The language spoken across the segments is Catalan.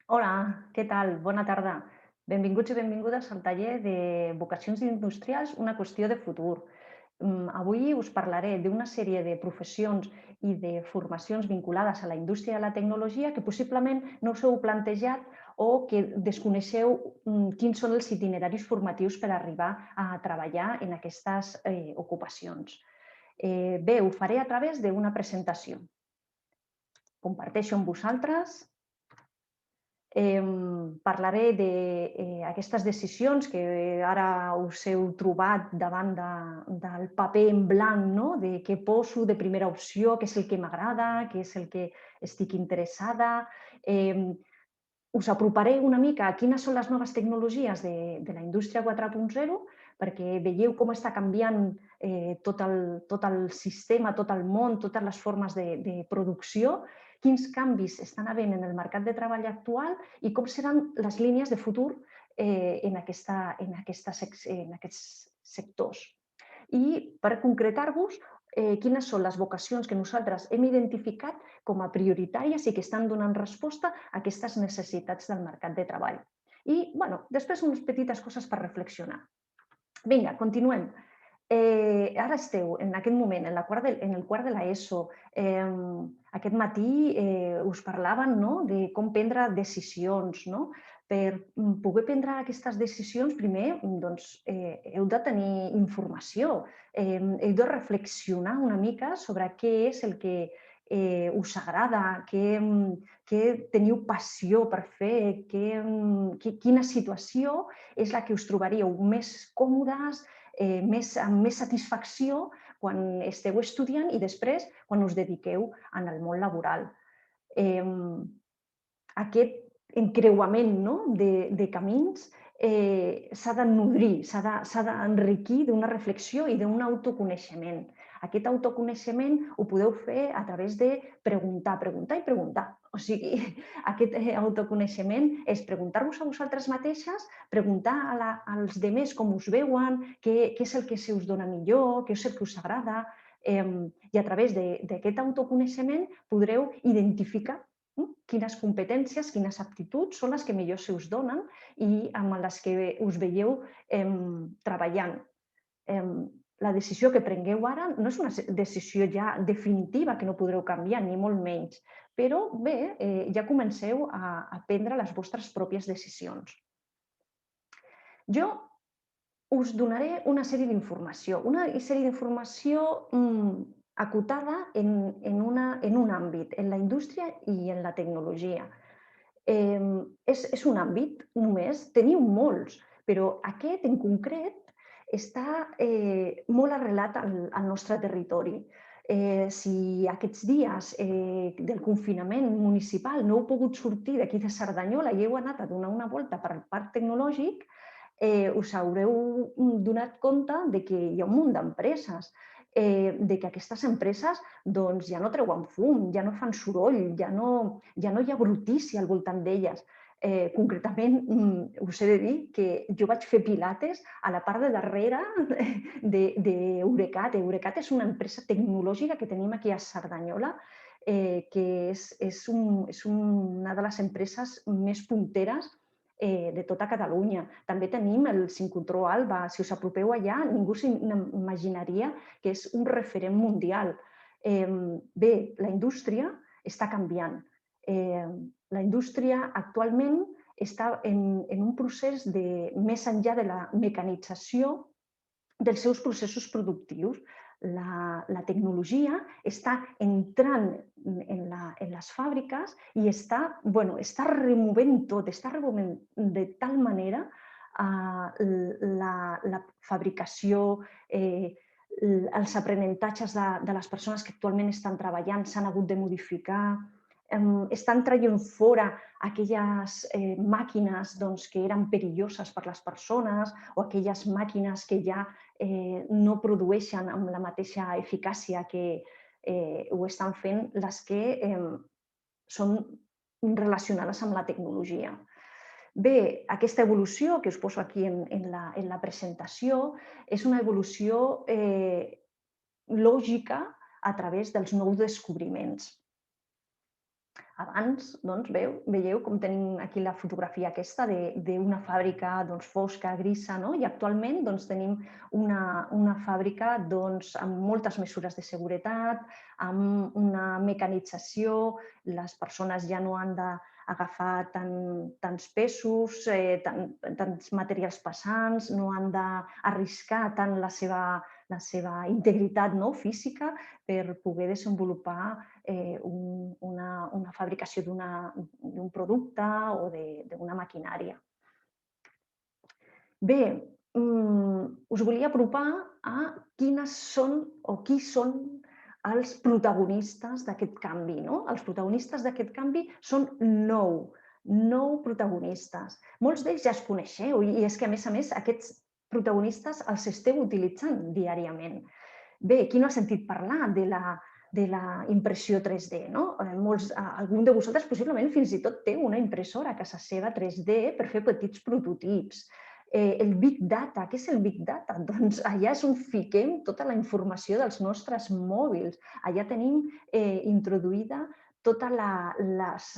Hola, què tal? Bona tarda. Benvinguts i benvingudes al taller de vocacions industrials, una qüestió de futur. Avui us parlaré d'una sèrie de professions i de formacions vinculades a la indústria i a la tecnologia que possiblement no us heu plantejat o que desconeixeu quins són els itineraris formatius per arribar a treballar en aquestes ocupacions. Bé, ho faré a través d'una presentació. Comparteixo amb vosaltres. Parlaré d'aquestes decisions que ara us heu trobat davant del paper en blanc, no? De què poso de primera opció, què és el que m'agrada, què és el que estic interessada. Em, Us aproparé una mica a quines són les noves tecnologies de la indústria 4.0 perquè veieu com està canviant tot el sistema, tot el món, totes les formes de producció, quins canvis estan havent en el mercat de treball actual i com seran les línies de futur en aquests sectors. I per concretar-vos, quines són les vocacions que nosaltres hem identificat com a prioritàries i que estan donant resposta a aquestes necessitats del mercat de treball. I, bueno, després unes petites coses per reflexionar. Vinga, continuem. Ara esteu en aquest moment en el quart de l'ESO. Aquest matí us parlaven, no, de com prendre decisions. No? Per poder prendre aquestes decisions, primer doncs, heu de tenir informació, heu de reflexionar una mica sobre què és el que us agrada, què teniu passió per fer, quina situació és la que us trobaríeu més còmodes, amb més satisfacció quan esteu estudiant i després quan us dediqueu en el món laboral. Aquest encreuament, no, de camins s'ha de nodrir, s'ha d'enriquir d'una reflexió i d'un autoconeixement. Aquest autoconeixement ho podeu fer a través de preguntar, preguntar i preguntar. O sigui, aquest autoconeixement és preguntar-vos a vosaltres mateixes, preguntar als altres com us veuen, què és el que se us dona millor, què és el que us agrada, i a través d'aquest autoconeixement podreu identificar quines competències, quines aptituds són les que millor se us donen i amb les que us veieu treballant. La decisió que prengueu ara no és una decisió ja definitiva que no podreu canviar, ni molt menys, però bé, ja comenceu a prendre les vostres pròpies decisions. Jo us donaré una sèrie d'informació, acotada en un àmbit, en la indústria i en la tecnologia. És un àmbit només, teniu molts, però aquest en concret està molt arrelat al nostre territori. Si aquests dies del confinament municipal no heu pogut sortir d'aquí de Cerdanyola i heu anat a donar una volta per al parc tecnològic, us haureu donat compte de que hi ha un munt d'empreses, de que aquestes empreses doncs, ja no treuen fum, ja no fan soroll, ja no hi ha brutícia al voltant d'elles. Concretament, us he de dir que jo vaig fer pilates a la part de darrere d'Eurecat. Eurecat és una empresa tecnològica que tenim aquí a Cerdanyola, que és una de les empreses més punteres de tota Catalunya. També tenim el sincrotró Alba. Si us apropeu allà, ningú s'imaginaria que és un referent mundial. Bé, la indústria està canviant. La indústria actualment està en un procés de, més enllà de la mecanització dels seus processos productius. La tecnologia està entrant en les fàbriques i està removent tot, està removent de tal manera la fabricació, els aprenentatges de les persones que actualment estan treballant s'han hagut de modificar, estan traient fora aquelles màquines que eren perilloses per les persones o aquelles màquines que ja no produeixen amb la mateixa eficàcia que ho estan fent les que són relacionades amb la tecnologia. Bé, aquesta evolució que us poso aquí en la presentació és una evolució lògica a través dels nous descobriments. Abans, doncs, veieu com tenim aquí la fotografia aquesta d'una fàbrica fosca, grisa, no? I actualment tenim una fàbrica amb moltes mesures de seguretat, amb una mecanització, les persones ja no han d'agafar tants pesos, tants materials pesants, no han d'arriscar tant la seva integritat física per poder desenvolupar una fabricació d'un producte o d'una maquinària. Bé, us volia apropar a quines són o qui són els protagonistes d'aquest canvi. Els protagonistes d'aquest canvi són 9 protagonistes. Molts d'ells ja els coneixeu i és que, a més, aquests protagonistes els esteu utilitzant diàriament. Bé, qui no ha sentit parlar de la impressió 3D? Algun de vosaltres possiblement fins i tot té una impressora a casa seva 3D per fer petits prototips. El Big Data, què és el Big Data? Doncs allà és on fiquem tota la informació dels nostres mòbils. Allà tenim introduïda totes les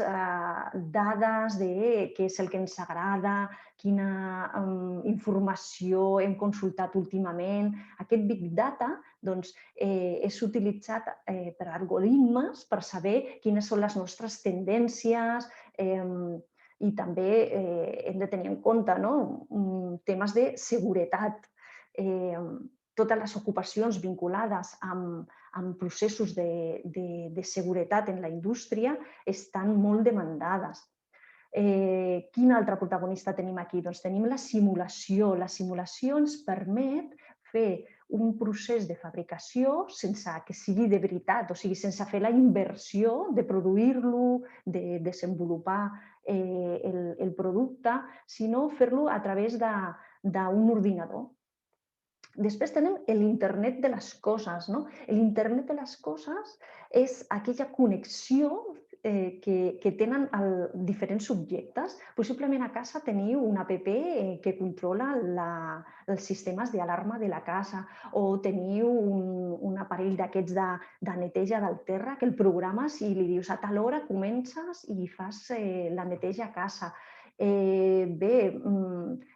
dades de què és el que ens agrada, quina informació hem consultat últimament. Aquest Big Data és utilitzat per algoritmes per saber quines són les nostres tendències i també hem de tenir en compte temes de seguretat. Totes les ocupacions vinculades amb processos de seguretat en la indústria estan molt demandades. Quin altre protagonista tenim aquí? Doncs tenim la simulació. La simulació ens permet fer un procés de fabricació sense que sigui de veritat, o sigui, sense fer la inversió de produir-lo, de desenvolupar el producte, sinó fer-lo a través d'un ordinador. Després tenim l'internet de les coses. L'internet de les coses és aquella connexió que tenen diferents subjectes. Possiblement a casa teniu una app que controla els sistemes d'alarma de la casa o teniu un aparell d'aquests de neteja del terra que el programes i li dius a tal hora comences i fas la neteja a casa. Bé,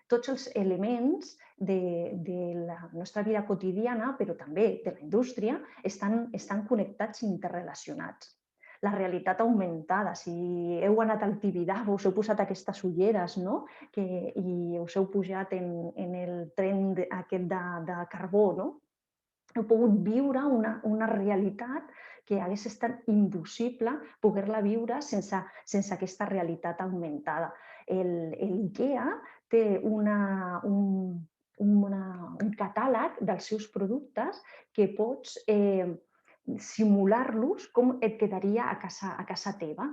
tots els elements de la nostra vida quotidiana, però també de la indústria, estan connectats i interrelacionats. La realitat augmentada. Si heu anat al Tibidabo, us heu posat aquestes ulleres i us heu pujat en el tren aquest de carbó, heu pogut viure una realitat que hagués estat impossible poder-la viure sense aquesta realitat augmentada. L'IKEA té un catàleg dels seus productes que pots simular-los com et quedaria a casa teva,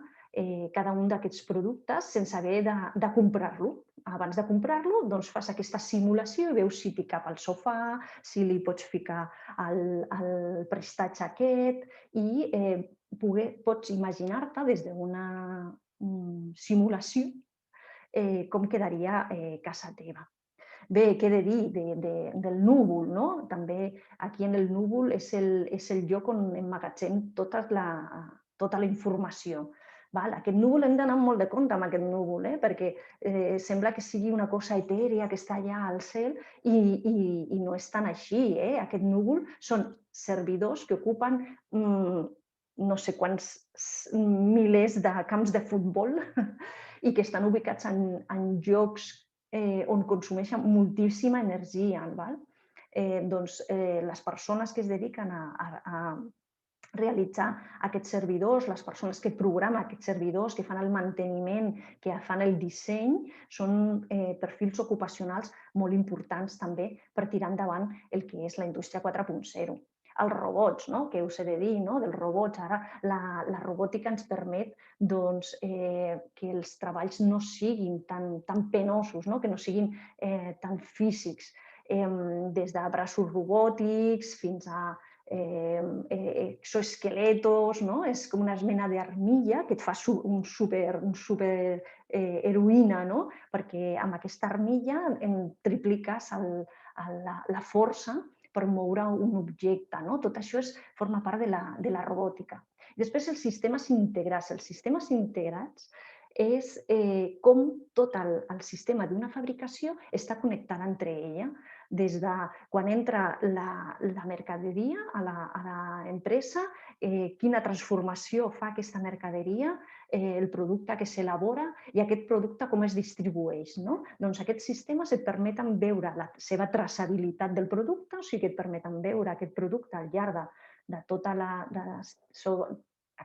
cada un d'aquests productes sense haver de comprar-lo. Abans de comprar-lo, fas aquesta simulació i veus si t'hi cap al sofà, si li pots ficar el prestatge aquest i pots imaginar-te des d'una simulació com quedaria casa teva. Bé, què he de dir del núvol? També aquí en el núvol és el lloc on emmagatzem tota la informació. Aquest núvol hem d'anar molt de compte amb aquest núvol, perquè sembla que sigui una cosa etèria que està allà al cel i no és tan així. Aquest núvol són servidors que ocupen no sé quants milers de camps de futbol i que estan ubicats en llocs on consumeixen moltíssima energia. Les persones que es dediquen a realitzar aquests servidors, les persones que programen aquests servidors, que fan el manteniment, que fan el disseny, són perfils ocupacionals molt importants també per tirar endavant el que és la indústria 4.0. Els robots, què us he de dir dels robots? Ara la robòtica ens permet que els treballs no siguin tan penosos, que no siguin tan físics, des de braços robòtics fins a exoesqueletos, és com una mena d'armilla que et fa un super heroïna, perquè amb aquesta armilla tripliques la força per moure un objecte. Tot això forma part de la robòtica. Després, els sistemes integrats. Els sistemes integrats és com tot el sistema d'una fabricació està connectada entre ella. Des de quan entra la mercaderia a l'empresa, quina transformació fa aquesta mercaderia, el producte que s'elabora i aquest producte com es distribueix. Doncs aquests sistemes et permeten veure la seva traçabilitat del producte, o sigui que et permeten veure aquest producte al llarg de tota la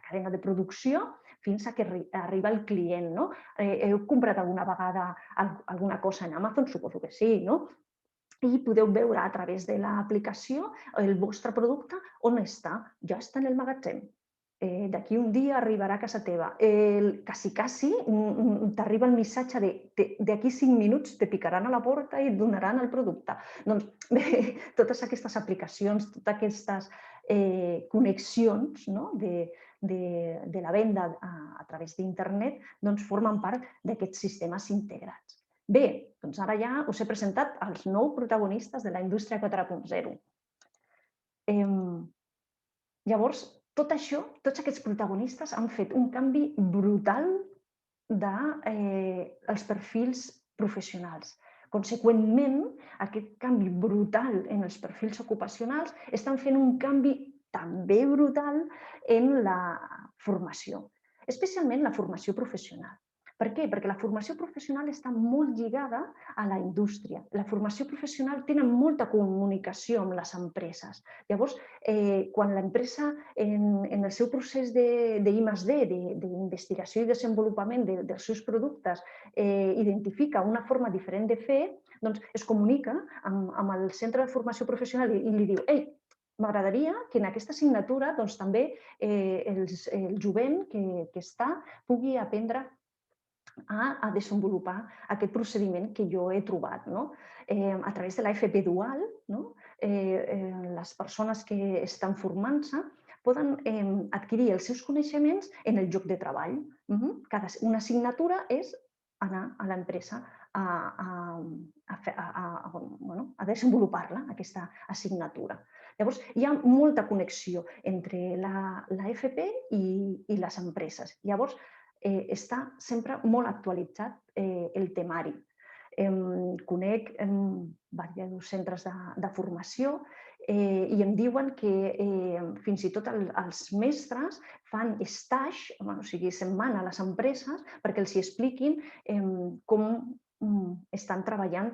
cadena de producció fins a que arriba el client. Heu comprat alguna vegada alguna cosa en Amazon? Suposo que sí, no? I podeu veure a través de l'aplicació el vostre producte on està. Ja està en el magatzem. D'aquí un dia arribarà a casa teva. Quasi t'arriba el missatge de d'aquí 5 minuts te picaran a la porta i et donaran el producte. Doncs bé, totes aquestes aplicacions, totes aquestes connexions de la venda a través d'internet formen part d'aquests sistemes integrats. Bé, doncs ara ja us he presentat els 9 protagonistes de la indústria 4.0. Llavors, tot això, tots aquests protagonistes han fet un canvi brutal dels perfils professionals. Conseqüentment, aquest canvi brutal en els perfils ocupacionals estan fent un canvi també brutal en la formació, especialment la formació professional. Per què? Perquè la formació professional està molt lligada a la indústria. La formació professional té molta comunicació amb les empreses. Llavors, quan l'empresa, en el seu procés d'I+D, d'investigació i desenvolupament dels seus productes, identifica una forma diferent de fer, doncs es comunica amb el centre de formació professional i li diu: «Ei, m'agradaria que en aquesta assignatura també el jovent que està pugui aprendre a desenvolupar aquest procediment que jo he trobat». A través de l'AFP Dual, les persones que estan formant-se poden adquirir els seus coneixements en el lloc de treball. Una assignatura és anar a l'empresa a desenvolupar-la, aquesta assignatura. Llavors, hi ha molta connexió entre l'AFP i les empreses. Llavors, està sempre molt actualitzat el temari. Conec diversos centres de formació i em diuen que fins i tot els mestres fan stage, o sigui, se'n van a les empreses perquè els expliquin com estan treballant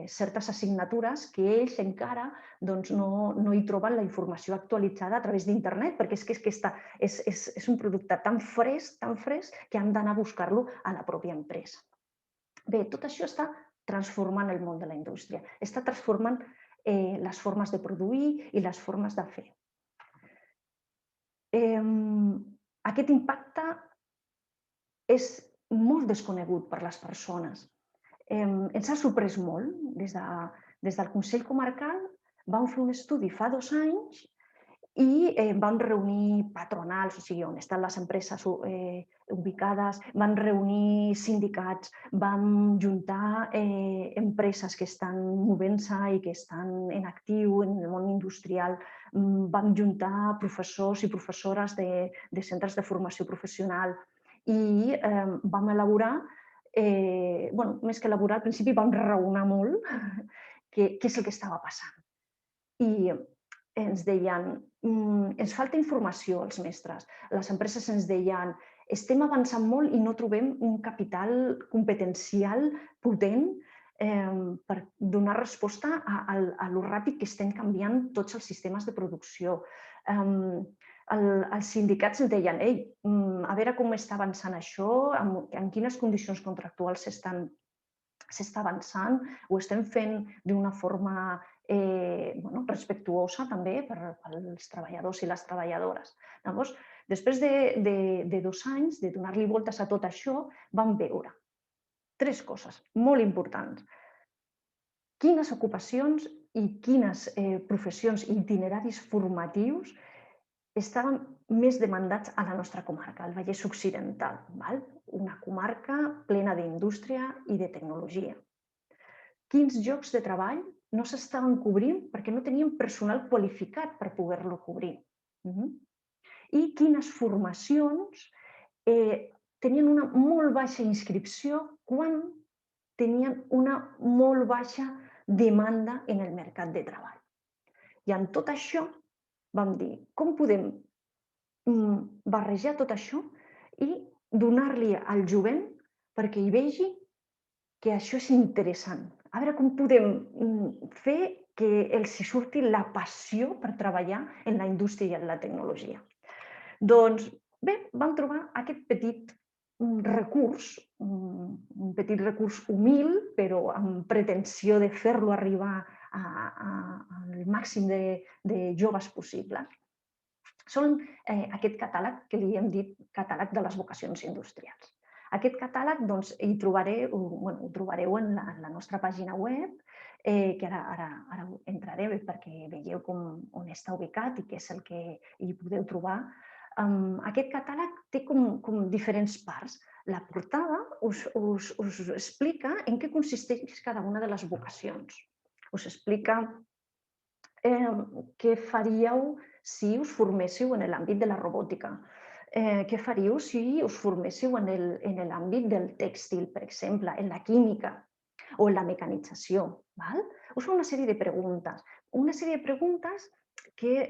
certes assignatures que ells encara no hi troben la informació actualitzada a través d'internet, perquè és un producte tan fresc que han d'anar a buscar-lo a la pròpia empresa. Bé, tot això està transformant el món de la indústria, està transformant les formes de produir i les formes de fer. Aquest impacte és molt desconegut per les persones. Ens ha sorprès molt. Des del Consell Comarcal vam fer un estudi fa 2 anys i vam reunir patronals, o sigui, on estan les empreses ubicades, vam reunir sindicats, vam juntar empreses que estan movent-se i que estan en actiu en el món industrial, vam juntar professors i professores de centres de formació professional i vam elaborar, més que elaborar, al principi vam raonar molt què és el que estava passant. I ens deien, ens falta informació als mestres. Les empreses ens deien, estem avançant molt i no trobem un capital competencial potent per donar resposta a lo ràpid que estem canviant tots els sistemes de producció. Els sindicats ens deien, a veure com està avançant això, en quines condicions contractuals s'està avançant, ho estem fent d'una forma respectuosa també pels treballadors i les treballadores. Llavors, després de 2 anys de donar-li voltes a tot això, vam veure 3 coses molt importants. Quines ocupacions i quines professions i itineraris formatius estaven més demandats a la nostra comarca, al Vallès Occidental, una comarca plena d'indústria i de tecnologia. Quins llocs de treball no s'estaven cobrint perquè no tenien personal qualificat per poder-lo cobrir. I quines formacions tenien una molt baixa inscripció quan tenien una molt baixa demanda en el mercat de treball. I amb tot això vam dir, com podem barrejar tot això i donar-li al jovent perquè hi vegi que això és interessant. A veure com podem fer que els hi surti la passió per treballar en la indústria i en la tecnologia. Doncs bé, vam trobar aquest petit recurs, un petit recurs humil, però amb pretensió de fer-lo arribar al màxim de joves possible. Són aquest catàleg que li hem dit catàleg de les vocacions industrials. Aquest catàleg ho trobareu en la nostra pàgina web, que ara entraré perquè veieu on està ubicat i què és el que hi podeu trobar. Aquest catàleg té com diferents parts. La portada us explica en què consisteix cada una de les vocacions. Us explica què faríeu si us forméssiu en l'àmbit de la robòtica, què faríeu si us forméssiu en l'àmbit del tèxtil, per exemple, en la química o en la mecanització. Us fa una sèrie de preguntes que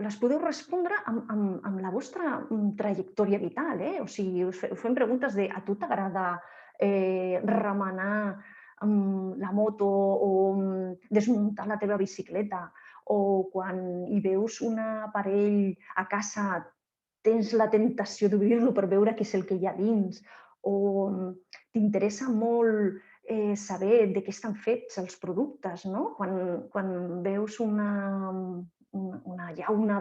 les podeu respondre amb la vostra trajectòria vital. O sigui, us fem preguntes de a tu t'agrada remenar la moto o desmuntar la teva bicicleta, o quan hi veus un aparell a casa tens la tentació d'obrir-lo per veure què és el que hi ha dins, o t'interessa molt saber de què estan fets els productes, no? Quan veus una llauna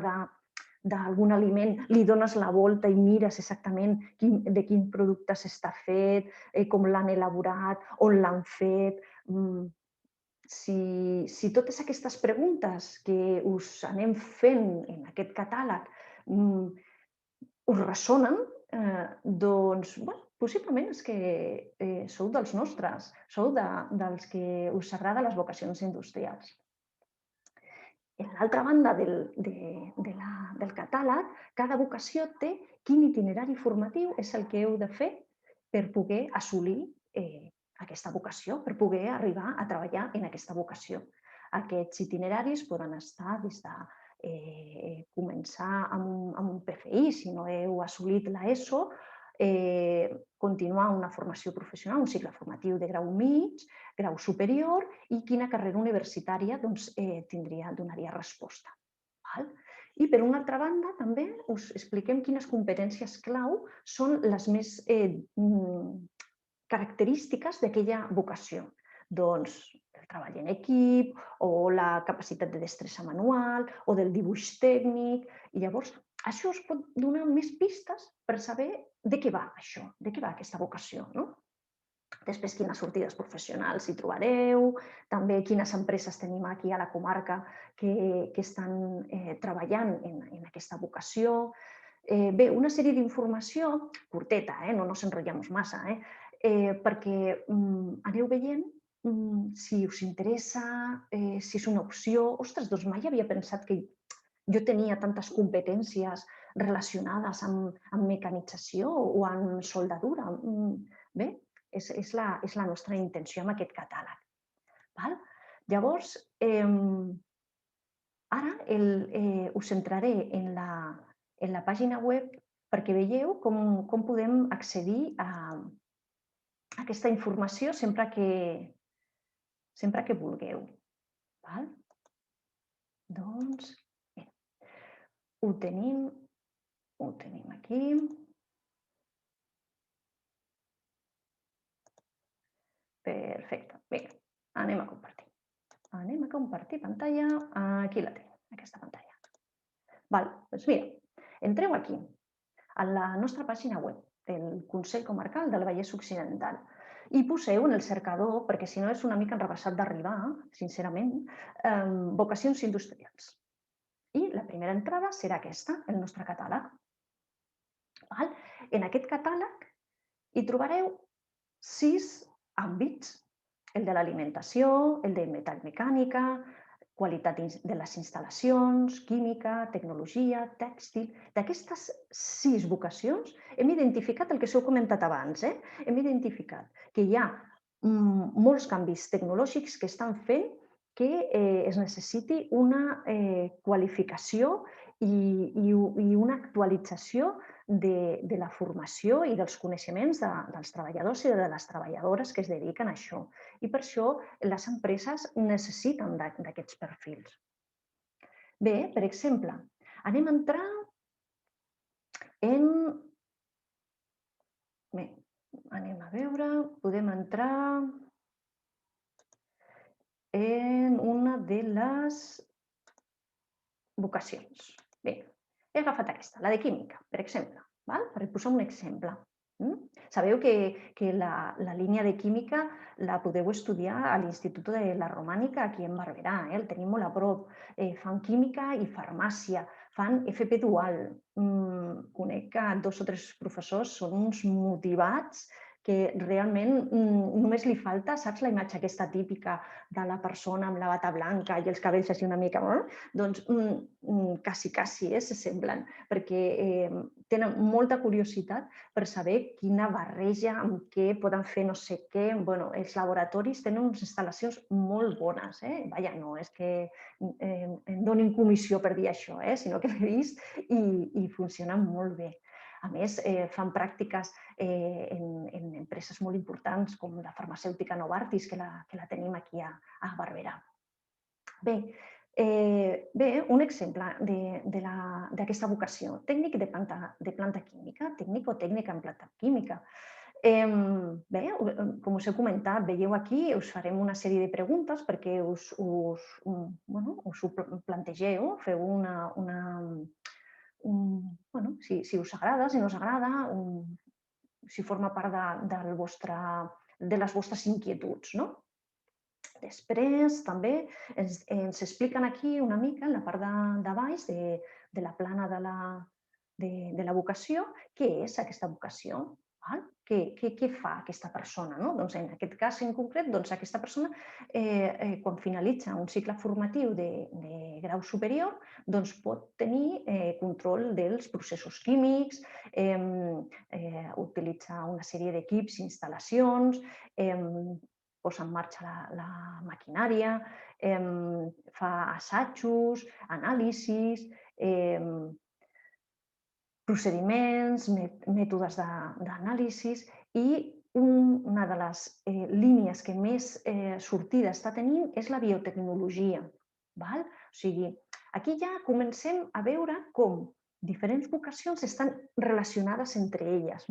d'algun aliment, li dones la volta i mires exactament de quin producte s'està fet, com l'han elaborat, on l'han fet. Si totes aquestes preguntes que us anem fent en aquest catàleg us ressonen, doncs possiblement és que sou dels nostres, sou dels que us agraden les vocacions industrials. En l'altra banda del catàleg, cada vocació té quin itinerari formatiu és el que heu de fer per poder assolir aquesta vocació, per poder arribar a treballar en aquesta vocació. Aquests itineraris poden estar des de començar amb un PFI, si no heu assolit l'ESO, continuar una formació professional, un cicle formatiu de grau mig, grau superior, i quina carrera universitària donaria resposta. I per una altra banda, també us expliquem quines competències clau són les més característiques d'aquella vocació. Doncs el treball en equip, o la capacitat de destressa manual, o del dibuix tècnic. I llavors això us pot donar més pistes per saber de què va això, de què va aquesta vocació. Després, quines sortides professionals hi trobareu, també quines empreses tenim aquí a la comarca que estan treballant en aquesta vocació. Bé, una sèrie d'informació curteta, no nos enrotllamos massa, perquè aneu veient si us interessa, si és una opció. Ostres, doncs mai havia pensat que jo tenia tantes competències relacionades amb mecanització o amb soldadura. Bé, és la nostra intenció amb aquest catàleg. Llavors, ara us centraré en la pàgina web perquè veieu com podem accedir a aquesta informació sempre que vulgueu. Doncs bé, ho tenim aquí. Perfecte. Vinga, anem a compartir. Anem a compartir pantalla. Aquí la tenim, aquesta pantalla. Doncs mira, entreu aquí, a la nostra pàgina web del Consell Comarcal del Vallès Occidental, i poseu en el cercador, perquè si no és una mica enrevessat d'arribar, sincerament, vocacions industrials. I la primera entrada serà aquesta, el nostre catàleg. En aquest catàleg hi trobareu 6 àmbits. el de l'alimentació, el de metalmecànica, qualitat de les instal·lacions, química, tecnologia, tèxtil. D'aquestes 6 vocacions hem identificat el que s'heu comentat abans. Hem identificat que hi ha molts canvis tecnològics que estan fent que es necessiti una qualificació i una actualització de la formació i dels coneixements dels treballadors i de les treballadores que es dediquen a això. I per això les empreses necessiten d'aquests perfils. Bé, per exemple, anem a entrar en... Bé, anem a veure, podem entrar en una de les vocacions. Bé, he agafat aquesta, la de química, per exemple, per posar un exemple. Sabeu que la línia de química la podeu estudiar a l'Institut de la Romànica aquí en Barberà, el tenim molt a prop. Fan química i farmàcia, fan FP dual. Conec que 2 o 3 professors són uns motivats que realment només li falta, saps la imatge aquesta típica de la persona amb la bata blanca i els cabells així una mica, doncs quasi se semblen, perquè tenen molta curiositat per saber quina barreja, amb què poden fer no sé què. Bueno, els laboratoris tenen unes instal·lacions molt bones. Vaja, no és que em donin comissió per dir això, sinó que l'he vist i funcionen molt bé. A més, fan pràctiques en empreses molt importants com la farmacèutica Novartis, que la tenim aquí a Barberà. Bé, un exemple d'aquesta vocació. Tècnic de planta química, tècnic o tècnica en planta química. Bé, com us he comentat, veieu aquí, us farem una sèrie de preguntes perquè us ho plantegeu, feu si us agrada, si no us agrada, si forma part de les vostres inquietuds, no? Després, també, ens expliquen aquí una mica, en la part de baix de la plana de la vocació, què és aquesta vocació. Què fa aquesta persona? Doncs en aquest cas en concret, aquesta persona, quan finalitza un cicle formatiu de grau superior, pot tenir control dels processos químics, utilitzar una sèrie d'equips, instal·lacions, posa en marxa la maquinària, fa assajos, anàlisis, procediments, mètodes d'anàlisi i una de les línies que més sortida està tenint és la biotecnologia. O sigui, aquí ja comencem a veure com diferents vocacions estan relacionades entre elles,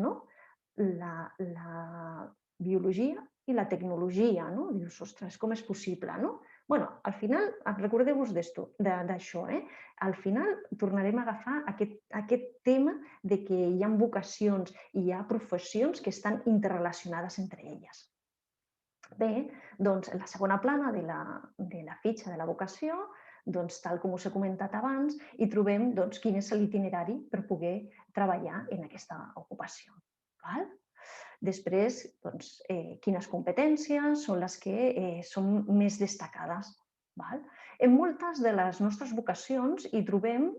la biologia i la tecnologia. Dius, ostres, com és possible? Bé, al final, recordeu-vos d'això. Al final tornarem a agafar aquest tema de que hi ha vocacions i hi ha professions que estan interrelacionades entre elles. Bé, doncs la segona plana de la fitxa de la vocació, tal com us he comentat abans, hi trobem quin és l'itinerari per poder treballar en aquesta ocupació. Després, quines competències són les que són més destacades. En moltes de les nostres vocacions hi trobem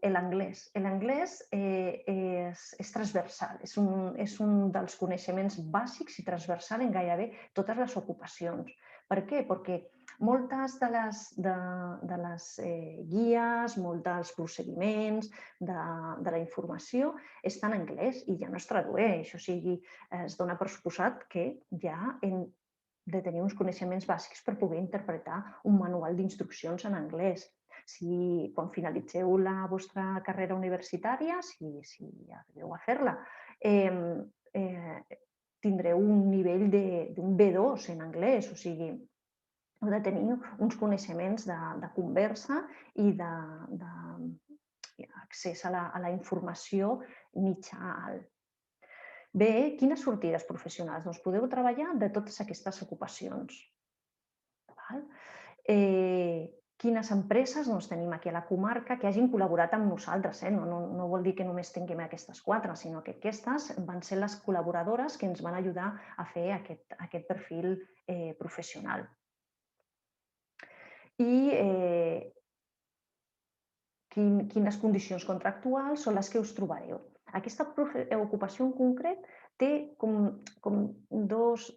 l'anglès. L'anglès és transversal, és un dels coneixements bàsics i transversal en gairebé totes les ocupacions. Per què? Perquè moltes de les guies, molts dels procediments de la informació estan en anglès i ja no es tradueix. O sigui, es dona per suposat que ja hem de tenir uns coneixements bàsics per poder interpretar un manual d'instruccions en anglès. Si quan finalitzeu la vostra carrera universitària, si arribeu a fer-la, tindreu un nivell d'un B2 en anglès, o sigui, heu de tenir uns coneixements de conversa i d'accés a la informació mitjà alt. Bé, quines sortides professionals? Doncs podeu treballar de totes aquestes ocupacions. quines empreses tenim aquí a la comarca que hagin col·laborat amb nosaltres. No vol dir que només tinguem aquestes 4, sinó que aquestes van ser les col·laboradores que ens van ajudar a fer aquest perfil professional. I quines condicions contractuals són les que us trobareu. Aquesta ocupació en concret té com dos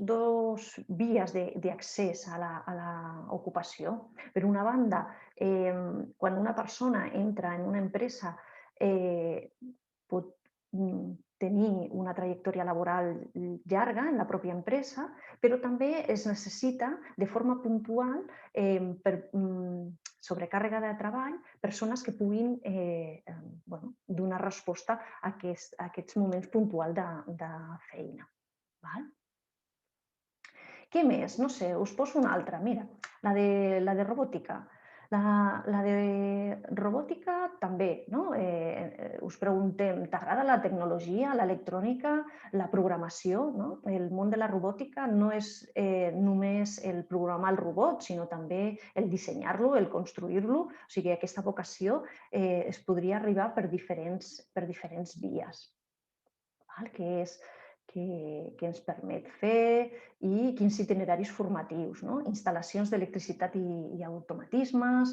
vies d'accés a l'ocupació. Per una banda, quan una persona entra en una empresa pot tenir una trajectòria laboral llarga en la pròpia empresa, però també es necessita de forma puntual per sobrecàrrega de treball, persones que puguin donar resposta a aquests moments puntuals de feina. Què més? No sé, us poso una altra. Mira, la de robòtica. La de robòtica també, no? Us preguntem, t'agrada la tecnologia, l'electrònica, la programació? No? El món de la robòtica no és només el programar el robot, sinó també el dissenyar-lo, el construir-lo. O sigui, aquesta vocació es podria arribar per diferents vies, que és que ens permet fer i quins itineraris formatius, instal·lacions d'electricitat i automatismes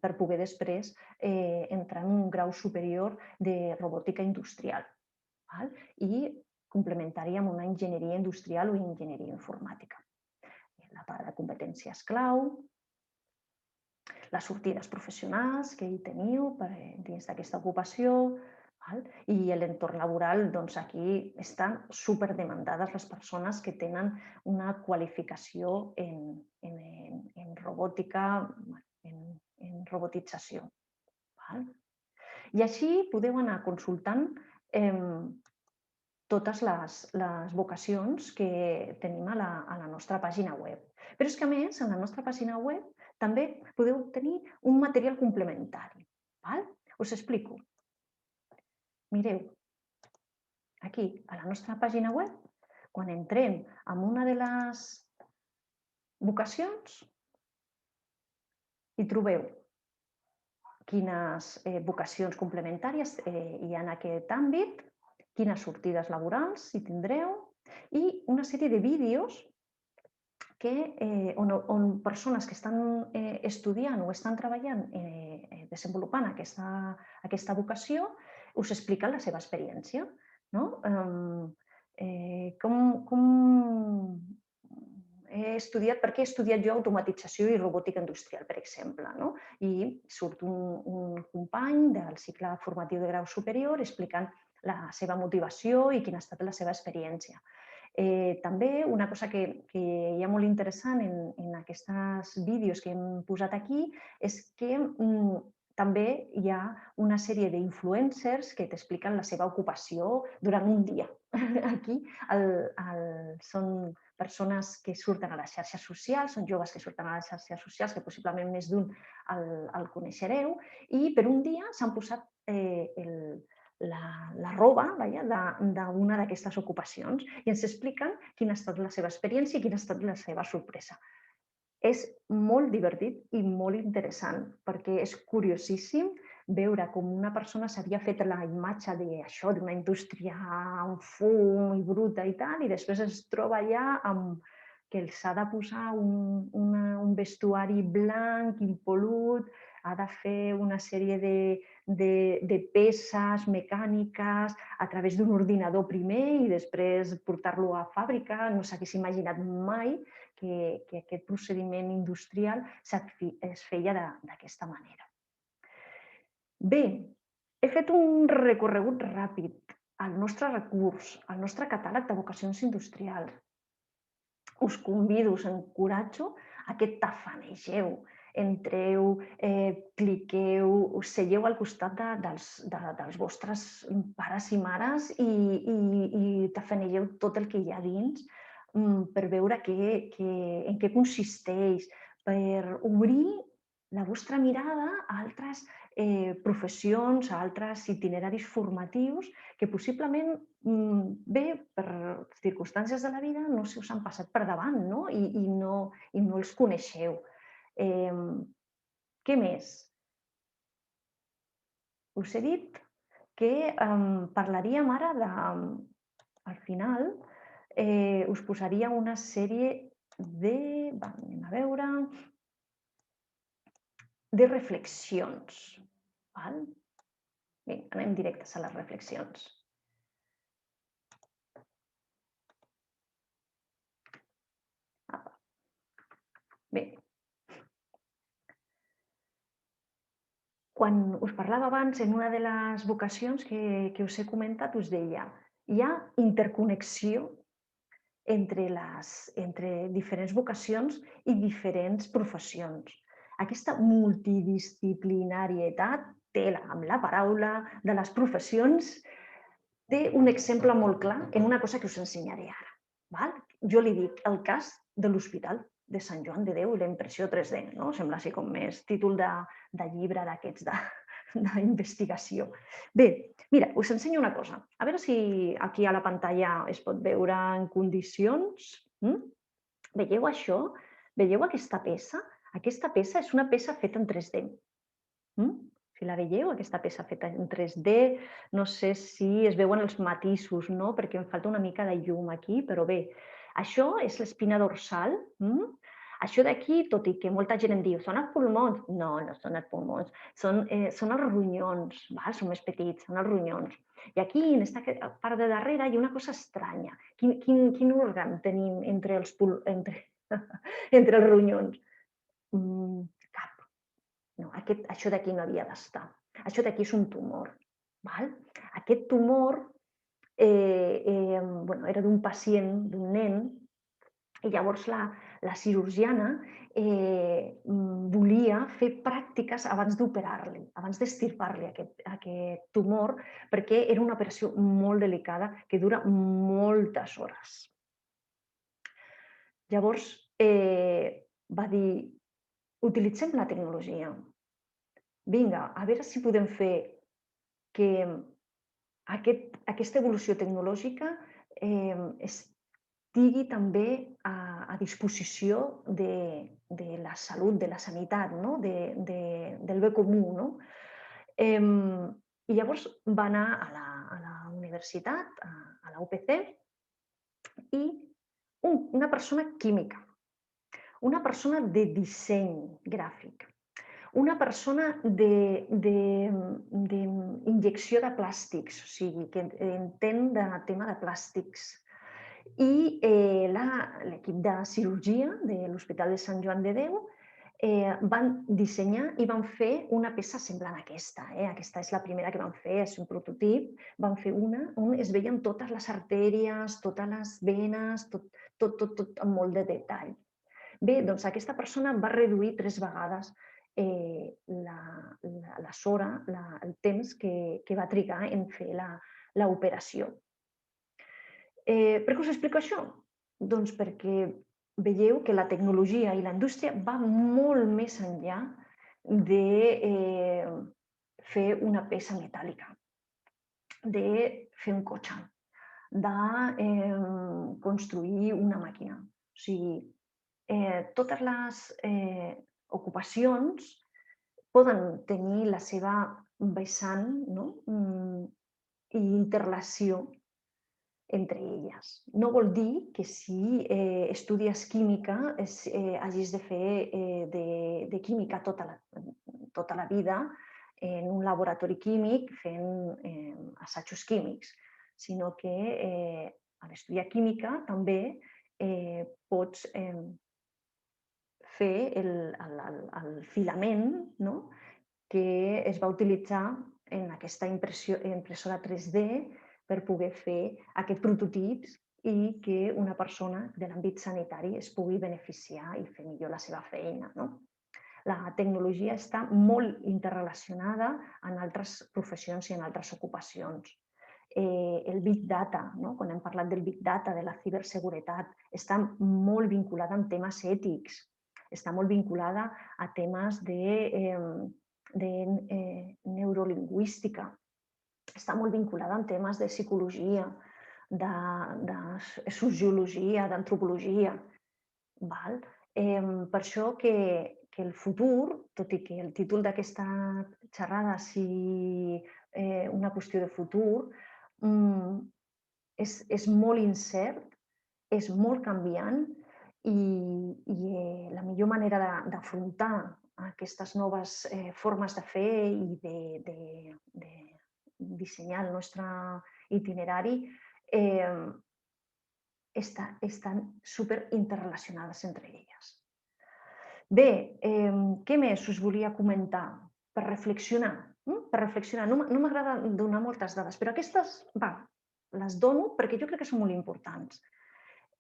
per poder després entrar en un grau superior de robòtica industrial i complementari amb una enginyeria industrial o enginyeria informàtica. La part de competències clau, les sortides professionals que hi teniu dins d'aquesta ocupació, i l'entorn laboral, doncs aquí estan superdemandades les persones que tenen una qualificació en robòtica, en robotització. I així podeu anar consultant totes les vocacions que tenim a la nostra pàgina web. Però és que, a més, a la nostra pàgina web també podeu obtenir un material complementari. Us explico. Mireu, aquí, a la nostra pàgina web, quan entrem en una de les vocacions, hi trobeu quines vocacions complementàries hi ha en aquest àmbit, quines sortides laborals hi tindreu i una sèrie de vídeos on persones que estan estudiant o estan treballant desenvolupant aquesta vocació us expliquen la seva experiència. Per què he estudiat jo automatització i robòtica industrial, per exemple. I surt un company del cicle formatiu de grau superior explicant la seva motivació i quina ha estat la seva experiència. També una cosa que hi ha molt interessant en aquests vídeos que hem posat aquí és que també hi ha una sèrie d'influencers que t'expliquen la seva ocupació durant un dia. Aquí són persones que surten a les xarxes socials, són joves que surten a les xarxes socials, que possiblement més d'un el coneixereu, i per un dia s'han posat la roba d'una d'aquestes ocupacions i ens expliquen quina ha estat la seva experiència i quina ha estat la seva sorpresa. És molt divertit i molt interessant perquè és curiosíssim veure com una persona s'havia fet la imatge d'una indústria amb fum i bruta i tal, i després es troba allà que s'ha de posar un vestuari blanc, impol·lut, ha de fer una sèrie de peces mecàniques a través d'un ordinador primer i després portar-lo a fàbrica. No s'hagués imaginat mai que aquest procediment industrial es feia d'aquesta manera. Bé, he fet un recorregut ràpid al nostre recurs, al nostre catàleg de vocacions industrials. Us convido, us encoratjo a que tafanegeu, entreu, cliqueu, us seieu al costat dels vostres pares i mares i tafanegeu tot el que hi ha dins per veure en què consisteix, per obrir la vostra mirada a altres professions, a altres itineraris formatius que possiblement per circumstàncies de la vida no se us han passat per davant i no els coneixeu. Què més? Us he dit que parlaríem ara de, al final, us posaria una sèrie de, anem a veure, de reflexions. Val? Bé, anem directes a les reflexions. Bé, quan us parlava abans, en una de les vocacions que us he comentat, us deia, hi ha interconnexió entre diferents vocacions i diferents professions. Aquesta multidisciplinarietat, tela amb la paraula, de les professions, té un exemple molt clar en una cosa que us ensenyaré ara. Val? Jo li dic el cas de l'Hospital de Sant Joan de Déu i la impressió 3D. No? Sembla així com més títol de llibre d'aquests d'investigació. Bé, mira, us ensenyo una cosa. A veure si aquí a la pantalla es pot veure en condicions. Veieu això? Veieu aquesta peça? Aquesta peça és una peça feta en 3D. Si la veieu, aquesta peça feta en 3D, no sé si es veuen els matisos, no? Perquè em falta una mica de llum aquí, però bé, això és l'espina dorsal. Això d'aquí, tot i que molta gent em diu, són els pulmons? No, no són els pulmons, són els ronyons, són més petits, són els ronyons. I aquí, en aquesta part de darrere, hi ha una cosa estranya. Quin òrgan tenim entre els ronyons? Cap. No, això d'aquí no havia d'estar. Això d'aquí és un tumor. Val? Aquest tumor era d'un pacient, d'un nen, i llavors la cirurgiana volia fer pràctiques abans d'operar-li, abans d'extirpar-li aquest tumor, perquè era una operació molt delicada que dura moltes hores. Llavors va dir, utilitzem la tecnologia. Vinga, a veure si podem fer que aquesta evolució tecnològica estigui també a disposició de la salut, de la sanitat, no? Del bé comú. No? I llavors va anar a la universitat, a la UPC, i una persona química, una persona de disseny gràfic, una persona d'injecció de plàstics, o sigui, que entén del tema de plàstics. I l'equip de cirurgia de l'Hospital de Sant Joan de Déu van dissenyar i van fer una peça semblant a aquesta. Aquesta és la primera que van fer, és un prototip. Van fer una on es veien totes les artèries, totes les venes, tot amb molt de detall. Bé, doncs aquesta persona va reduir 3 vegades l'hora, el temps que va trigar en fer l'operació. Per què us explico això? Doncs perquè veieu que la tecnologia i la indústria va molt més enllà de fer una peça metàl·lica, de fer un cotxe, de construir una màquina. O sigui, totes les ocupacions poden tenir la seva vessant, no? I interrelació entre elles. No vol dir que si estudies química hagis de fer de química tota la vida en un laboratori químic fent assajos químics, sinó que a l'estudiar química també pots fer el filament, no? Que es va utilitzar en aquesta impressora 3D per poder fer aquests prototips i que una persona de l'àmbit sanitari es pugui beneficiar i fer millor la seva feina. No? La tecnologia està molt interrelacionada en altres professions i en altres ocupacions. El Big Data, no? Quan hem parlat del Big Data, de la ciberseguretat, està molt vinculada amb temes ètics, està molt vinculada a temes de neurolingüística, està molt vinculada amb temes de psicologia, de sociologia, d'antropologia. Per això que que el futur, tot i que el títol d'aquesta xerrada sigui una qüestió de futur, és molt incert, és molt canviant i la millor manera d'afrontar aquestes noves formes de fer i de dissenyar el nostre itinerari estan super interrelacionades entre elles. Bé, què més us volia comentar per reflexionar? Per reflexionar. No m'agrada donar moltes dades, però aquestes les dono perquè jo crec que són molt importants.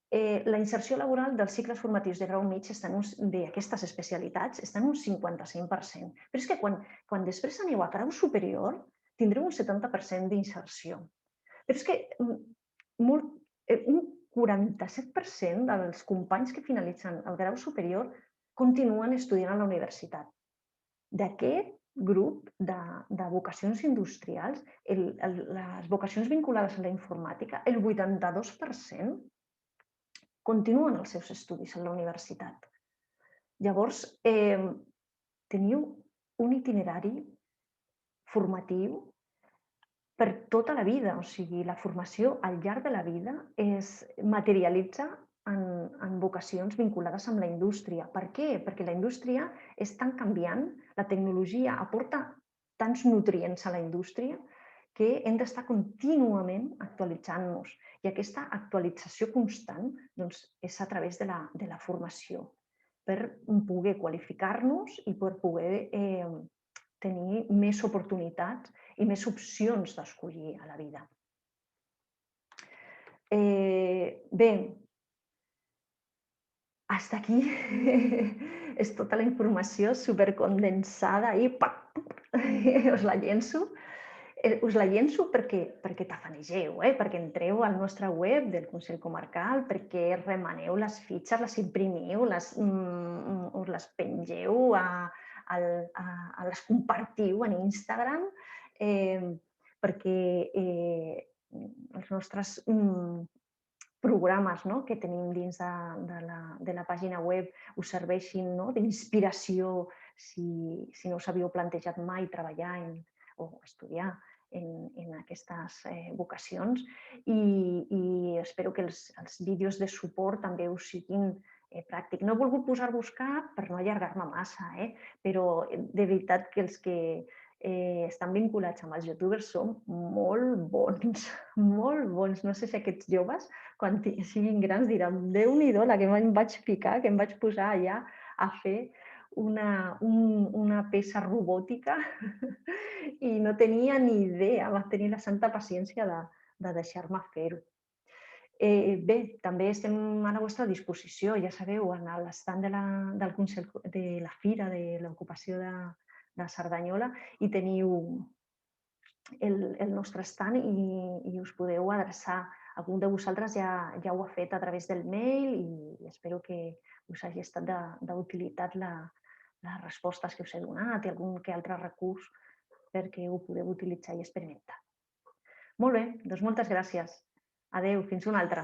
La inserció laboral dels cicles formatius de grau mig d'aquestes especialitats està en un 55%. Però és que quan després aneu a grau superior tindreu un 70% d'inserció. Però és que un 47% dels companys que finalitzen el grau superior continuen estudiant a la universitat. D'aquest grup de vocacions industrials, les vocacions vinculades a la informàtica, el 82% continuen els seus estudis a la universitat. Llavors, teniu un itinerari formatiu per tota la vida, o sigui, la formació al llarg de la vida es materialitza en vocacions vinculades amb la indústria. Per què? Perquè la indústria és tan canviant, la tecnologia aporta tants nutrients a la indústria que hem d'estar contínuament actualitzant-nos. I aquesta actualització constant és a través de la formació, per poder qualificar-nos i per poder tenir més oportunitats i més opcions d'escollir a la vida. Bé, fins aquí és tota la informació supercondensada i us la llenço. Us la llenço perquè tafanegeu, perquè entreu al nostre web del Consell Comarcal, perquè remeneu les fitxes, les imprimiu, us les pengeu, les compartiu en Instagram, perquè els nostres programes que tenim dins de la pàgina web us serveixin d'inspiració si no us havíeu plantejat mai treballar o estudiar en aquestes vocacions i espero que els vídeos de suport també us siguin pràctics. No he volgut posar-vos cap per no allargar-me massa, però de veritat que els que estan vinculats amb els youtubers són molt bons, molt bons. No sé si aquests joves, quan siguin grans, diran Déu-n'hi-do la que em vaig ficar, que em vaig posar allà a fer una peça robòtica i no tenia ni idea, va tenir la santa paciència de deixar-me fer-ho. Bé, també estem a la vostra disposició, ja sabeu, en l'estand del Consell de la Fira de l'Ocupació de Cerdanyola i teniu el nostre estand i us podeu adreçar. Algun de vosaltres ja ho ha fet a través del mail i espero que us hagi estat d'utilitat les respostes que us he donat i algun que altre recurs perquè ho podeu utilitzar i experimentar. Molt bé, doncs moltes gràcies. Adéu, fins una altra.